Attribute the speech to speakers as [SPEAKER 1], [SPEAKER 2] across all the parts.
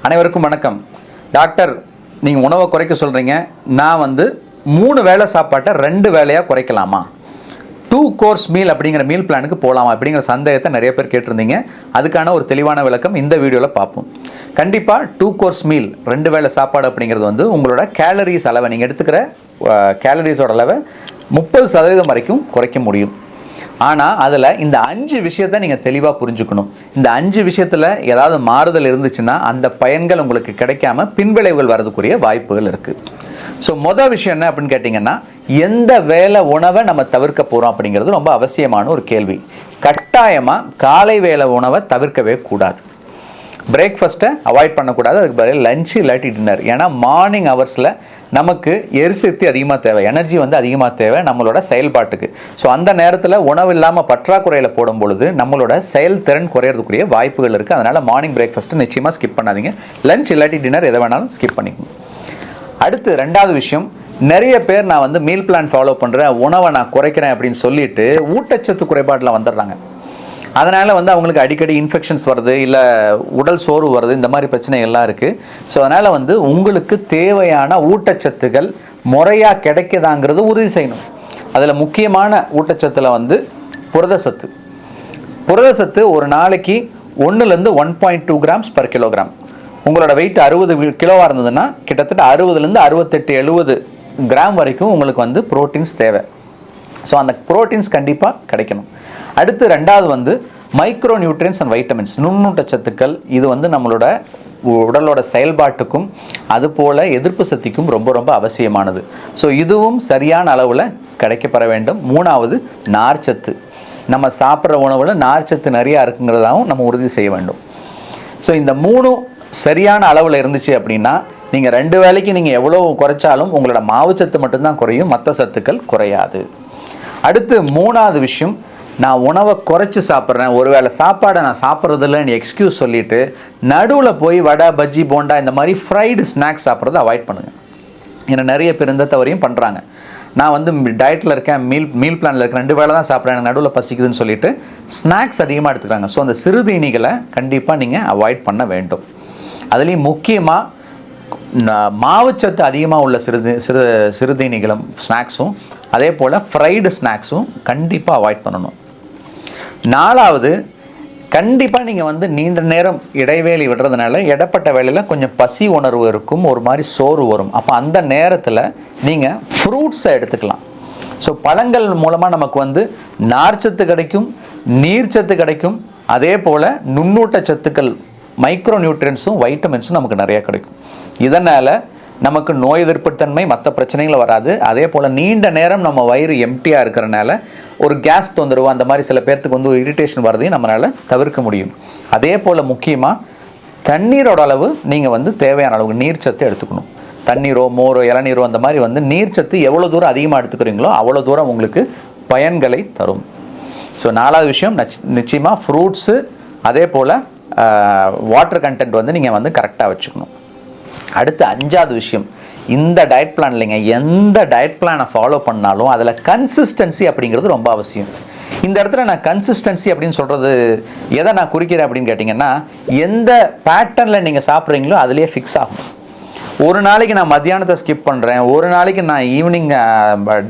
[SPEAKER 1] அனைவருக்கும் வணக்கம். டாக்டர், நீங்கள் உணவை குறைக்க சொல்கிறீங்க. நான் 3 வேளை சாப்பாட்டை 2 வேளையாக குறைக்கலாமா? 2 கோர்ஸ் மீல் அப்படிங்கிற மீல் பிளானுக்கு போகலாமா அப்படிங்கிற சந்தேகத்தை நிறைய பேர் கேட்டிருந்தீங்க. அதுக்கான ஒரு தெளிவான விளக்கம் இந்த வீடியோவில் பார்ப்போம். கண்டிப்பாக 2 கோர்ஸ் மீல் 2 வேளை சாப்பாடு அப்படிங்கிறது உங்களோட கேலரிஸ் அளவை, நீங்கள் எடுத்துக்கிற கேலரிஸோட அளவை 30% வரைக்கும் குறைக்க முடியும். ஆனால் அதில் இந்த 5 விஷயத்தை நீங்கள் தெளிவாக புரிஞ்சுக்கணும். இந்த 5 விஷயத்தில் ஏதாவது மாறுதல் இருந்துச்சுன்னா அந்த பயன்கள் உங்களுக்கு கிடைக்காம பின்விளைவுகள் வரதுக்குரிய வாய்ப்புகள் இருக்குது. ஸோ மொதல் விஷயம் என்ன அப்படின்னு கேட்டிங்கன்னா, எந்த வேளை உணவை நம்ம தவிர்க்க போகிறோம் அப்படிங்கிறது ரொம்ப அவசியமான ஒரு கேள்வி. கட்டாயமாக காலை வேளை உணவை தவிர்க்கவே கூடாது. பிரேக்ஃபாஸ்ட்டை அவாய்ட் பண்ணக்கூடாது. அதுக்கு பதில் லஞ்சு இல்லாட்டி டின்னர். ஏன்னா மார்னிங் ஹவர்ஸில் நமக்கு எரிசக்தி அதிகமாக தேவை, எனர்ஜி அதிகமாக தேவை நம்மளோட செயல்பாட்டுக்கு. ஸோ அந்த நேரத்தில் உணவு இல்லாமல் பற்றாக்குறையில் போடும் பொழுது நம்மளோட செயல்திறன் குறையிறதுக்குரிய வாய்ப்புகள் இருக்குது. அதனால் மார்னிங் பிரேக்ஃபாஸ்ட்டு நிச்சயமாக ஸ்கிப் பண்ணாதீங்க. லஞ்ச் இல்லாட்டி டின்னர் எதை வேணாலும் ஸ்கிப் பண்ணிக்கணும். அடுத்து 2வது விஷயம், நிறைய பேர் நான் மீல் பிளான் ஃபாலோ பண்ணுறேன், உணவை நான் குறைக்கிறேன் அப்படின்னு சொல்லிட்டு ஊட்டச்சத்து குறைபாட்டில் வந்துடுறாங்க. அதனால் அவங்களுக்கு அடிக்கடி இன்ஃபெக்ஷன்ஸ் வருது, இல்லை உடல் சோர்வு வருது, இந்த மாதிரி பிரச்சனைகள்லாம் இருக்குது. ஸோ அதனால் உங்களுக்கு தேவையான ஊட்டச்சத்துக்கள் முறையாக கிடைக்குதாங்கிறது உறுதி செய்யணும். அதில் முக்கியமான ஊட்டச்சத்தில் புரதசத்து. புரதசத்து ஒரு நாளைக்கு 1லேருந்து 1.2 கிராம்ஸ் பர் கிலோகிராம். உங்களோட வெயிட் 60 கிலோவாக இருந்ததுன்னா கிட்டத்தட்ட 60லேருந்து 68-70 கிராம் வரைக்கும் உங்களுக்கு ப்ரோட்டீன்ஸ் தேவை. ஸோ அந்த ப்ரோட்டீன்ஸ் கண்டிப்பாக கிடைக்கணும். அடுத்து 2வது மைக்ரோ நியூட்ரியன்ஸ் அண்ட் வைட்டமின்ஸ், நுண்ணூட்டச்சத்துக்கள். இது நம்மளோட உடலோட செயல்பாட்டுக்கும் அதுபோல் எதிர்ப்பு சக்திக்கும் ரொம்ப ரொம்ப அவசியமானது. ஸோ இதுவும் சரியான அளவில் கிடைக்கப்பெற வேண்டும். 3வது நார்ச்சத்து. நம்ம சாப்பிட்ற உணவில் நார்ச்சத்து நிறையா இருக்குங்கிறதாகவும் நம்ம உறுதி செய்ய வேண்டும். ஸோ இந்த 3 சரியான அளவில் இருந்துச்சு அப்படின்னா நீங்கள் 2 வேளைக்கு நீங்கள் எவ்வளோ குறைச்சாலும் உங்களோட மாவுச்சத்து மட்டும்தான் குறையும், மற்ற சத்துக்கள் குறையாது. அடுத்து 3வது விஷயம், நான் உணவை குறைச்சி சாப்பிட்றேன், ஒரு வேளை சாப்பாடை நான் சாப்பிட்றதில்லன்னு எக்ஸ்கியூஸ் சொல்லிவிட்டு நடுவில் போய் வடை, பஜ்ஜி, போண்டா இந்த மாதிரி ஃப்ரைடு ஸ்நாக்ஸ் சாப்பிட்றத அவாய்ட் பண்ணுங்கள். ஏன்னா நிறைய பேர் இந்த தவறையும் பண்ணுறாங்க. நான் டயட்டில் இருக்கேன், மீல் பிளானில் இருக்கேன், 2 வேளை தான் சாப்பிட்றேன், எனக்கு நடுவில் பசிக்குதுன்னு சொல்லிட்டு ஸ்நாக்ஸ் அதிகமாக எடுத்துக்கிறாங்க. ஸோ அந்த சிறுதீனிகளை கண்டிப்பாக நீங்கள் அவாய்ட் பண்ண வேண்டும். அதுலேயும் முக்கியமாக மாவுச்சத்து அதிகமாக உள்ள சிறுதீனிகளும் ஸ்நாக்ஸும் அதே போல் ஃப்ரைடு ஸ்நாக்ஸும் கண்டிப்பாக அவாய்ட் பண்ணணும். 4வது, கண்டிப்பாக நீங்கள் நீண்ட நேரம் இடைவேளை விடுறதுனால இடப்பட்ட வேளையில் கொஞ்சம் பசி உணர்வு இருக்கும், ஒரு மாதிரி சோறு வரும். அப்போ அந்த நேரத்தில் நீங்கள் ஃப்ரூட்ஸை எடுத்துக்கலாம். ஸோ பழங்கள் மூலமாக நமக்கு நார்ச்சத்து கிடைக்கும், நீர்ச்சத்து கிடைக்கும், அதே போல் நுண்ணூட்டச்சத்துக்கள் மைக்ரோ நியூட்ரியன்ஸும் வைட்டமின்ஸும் நமக்கு நிறையா கிடைக்கும். இதனால் நமக்கு நோய் எதிர்ப்புத்தன்மை, மற்ற பிரச்சனைகள் வராது. அதே போல் நீண்ட நேரம் நம்ம வயிறு எம்டியாக இருக்கிறனால ஒரு கேஸ் தொந்தரவு, அந்த மாதிரி சில பேர்த்துக்கு ஒரு இரிட்டேஷன் வரதையும் நம்மளால் தவிர்க்க முடியும். அதே போல் முக்கியமாக தண்ணீரோட அளவு நீங்கள் தேவையான அளவுக்கு நீர்ச்சத்து எடுத்துக்கணும். தண்ணீரோ மோரோ இளநீரோ அந்த மாதிரி நீர்ச்சத்து எவ்வளோ தூரம் அதிகமாக எடுத்துக்கிறீங்களோ அவ்வளோ தூரம் உங்களுக்கு பயன்களை தரும். ஸோ 4வது விஷயம், நிச்சயமாக ஃப்ரூட்ஸு அதே போல் வாட்டர் கண்டென்ட் நீங்கள் கரெக்டாக வச்சுக்கணும். அடுத்து 5வது விஷயம், இந்த டயட் பிளான் இல்லைங்க, எந்த டயட் பிளானை ஃபாலோ பண்ணாலும் அதில் கன்சிஸ்டன்சி அப்படிங்கிறது ரொம்ப அவசியம். இந்த இடத்துல நான் கன்சிஸ்டன்சி அப்படின்னு சொல்கிறது எதை நான் குறிக்கிறேன் அப்படின்னு கேட்டிங்கன்னா, எந்த பேட்டர்னில் நீங்கள் சாப்பிட்றீங்களோ அதிலே ஃபிக்ஸ் ஆகும். ஒரு நாளைக்கு நான் மத்தியானத்தை ஸ்கிப் பண்ணுறேன், ஒரு நாளைக்கு நான் ஈவினிங்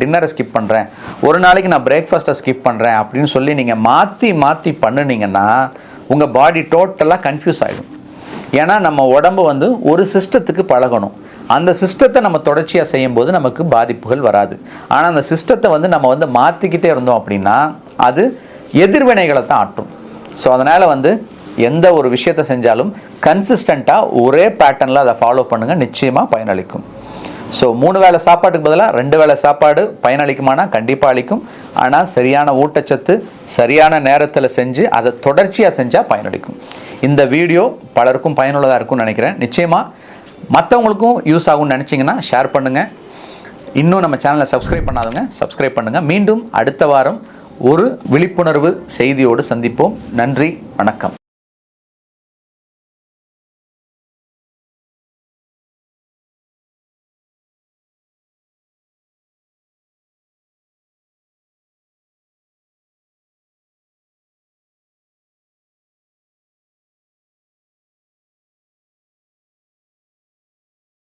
[SPEAKER 1] டின்னரை ஸ்கிப் பண்ணுறேன், ஒரு நாளைக்கு நான் பிரேக்ஃபாஸ்ட்டை ஸ்கிப் பண்ணுறேன் அப்படின்னு சொல்லி நீங்கள் மாற்றி பண்ணினீங்கன்னா உங்கள் பாடி டோட்டலாக கன்ஃபியூஸ் ஆகிடும். ஏன்னா நம்ம உடம்பு ஒரு சிஸ்டத்துக்கு பழகணும். அந்த சிஸ்டத்தை நம்ம தொடர்ச்சியாக செய்யும்போது நமக்கு பாதிப்புகள் வராது. ஆனால் அந்த சிஸ்டத்தை நம்ம மாற்றிக்கிட்டே இருந்தோம் அப்படின்னா அது எதிர்வினைகளை தான் ஆட்டும். ஸோ அதனால் எந்த ஒரு விஷயத்தை செஞ்சாலும் கன்சிஸ்டண்ட்டாக ஒரே பேட்டர்னில் அதை ஃபாலோ பண்ணுங்கள், நிச்சயமாக பயனளிக்கும். ஸோ 3 வேளை சாப்பாட்டுக்கு பதிலாக 2 வேளை சாப்பாடு பயனளிக்குமானா கண்டிப்பாக அளிக்கும். ஆனால் சரியான ஊட்டச்சத்து சரியான நேரத்தில் செஞ்சு அதை தொடர்ச்சியாக செஞ்சால் பயனளிக்கும். இந்த வீடியோ பலருக்கும் பயனுள்ளதாக இருக்கும்னு நினைக்கிறேன். நிச்சயமாக மற்றவங்களுக்கும் யூஸ் ஆகும்னு நினச்சிங்கன்னா ஷேர் பண்ணுங்கள். இன்னும் நம்ம சேனலை சப்ஸ்கிரைப் பண்ணாதவங்க சப்ஸ்கிரைப் பண்ணுங்கள். மீண்டும் அடுத்த வாரம் ஒரு விழிப்புணர்வு செய்தியோடு சந்திப்போம். நன்றி, வணக்கம்.